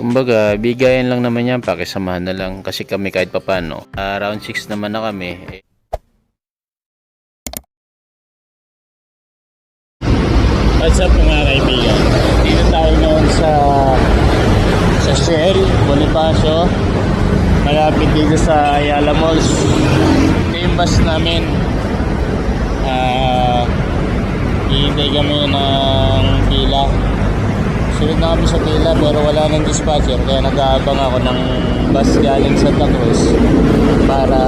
Kumbaga, bigayan lang naman yan, pakisamahan na lang kasi kami kahit papano. Around 6 naman na kami. What's up mga kaibigan? Dito tayo ngayon sa Shell, Bonifacio. Malapit dito sa Ayala Malls. Ito yung bus namin. Hihintay kami ng pila. Sunod na kami sa pila pero wala ng dispatcher. Kaya nag-aabang ako ng bus galing Santa Cruz para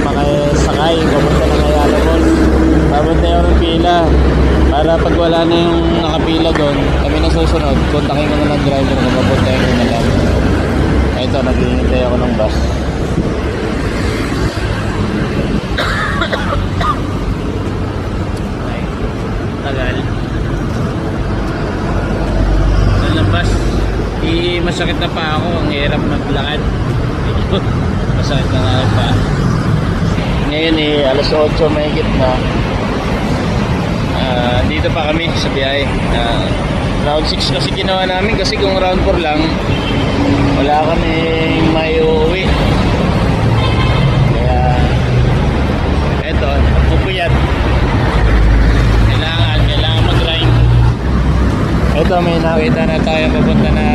makasakay papunta ng Ayala Malls. Babantay ako ng pila para pag wala na yung nakapila doon, kami na susunod, kontakin ko na ng driver kung papuntahin ko na lang. Ito, naghihintay ako ng bus. Ay, tagal. Tagal ng bus. Masakit na pa ako, ang hirap maglakad. Masakit na nga pa. Ngayon alas 8 mahigit na. Dito pa kami sa biyahe. Round 6 kasi ginawa namin kasi kung round 4 lang wala kami may uuwi. Kaya eto, pupuyat. Kailangan mag-grind. Eto, may nakita na tayo papunta na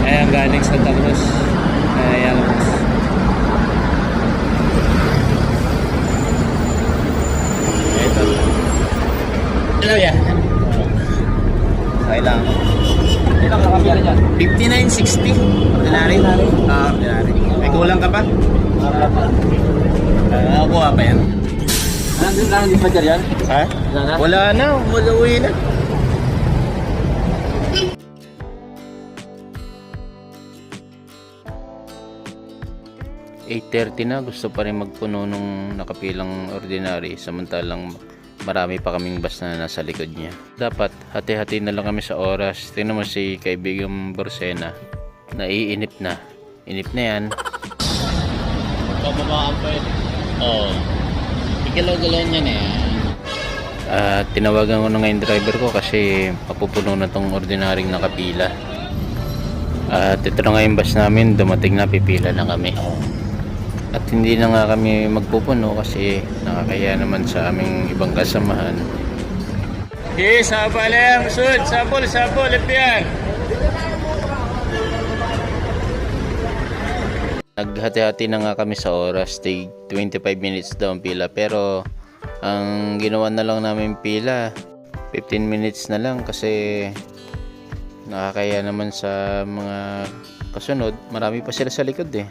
ayan, galing Santa Cruz. Ayan. Hello, yeah. Okay lang. Ilang nakapila dyan? 59.60. Dinari? Dinari. May kulang ka pa? Nakakuha pa yan. Nandun lang di pa dyan? Ha? Wala na. Uwi na. (8:30) na, gusto pa rin magpuno nung nakapilang ordinary samantalang marami pa kaming bus na nasa likod niya. Dapat hati-hati na lang kami sa oras. Tingnan mo si kaibigang Borsena, naiinip na. Inip na yan. Pababaan pa yun. Oo. Ikalaw-galaw niya na yan. Tinawagan ko na nga yung driver ko kasi mapupuno na tong ordinaryong nakapila. At ito na nga yung bus namin, dumating na, pipila na kami. At hindi na nga kami magpupuno kasi nakakaya naman sa aming ibang kasamahan. Okay, sabal lang. Sud, sabol, ipian. Naghati-hati na nga kami sa oras. 25 minutes daw ang pila. Pero ang ginawa na lang namin pila 15 minutes na lang kasi nakakaya naman sa mga kasunod. Marami pa sila sa likod eh.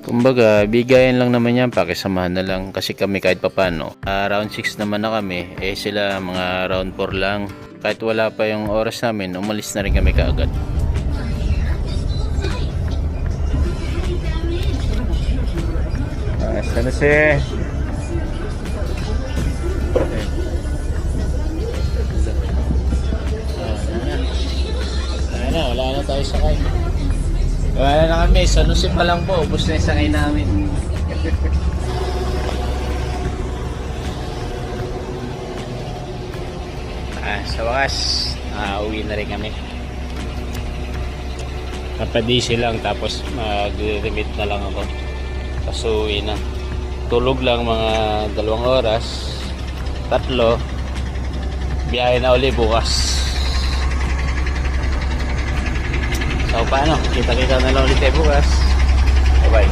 Kumbaga, bigayan lang naman yan, pakisamahan na lang kasi kami kahit papano. Round 6 naman na kami, sila mga round 4 lang. Kahit wala pa yung oras namin, umalis na rin kami kaagad. Sana si wala na tayo sakay. Wala na kami, sanusin pa lang po, ubos na yung sakay namin. Sa wakas, uwi na rin kami. Napadisi lang, tapos mag-remit na lang ako. Tapos uwi na. Tulog lang mga 2 oras, 3. Biyahe na uli bukas. So paano? Kita-kita na lang ulit tayo bukas. Bye-bye.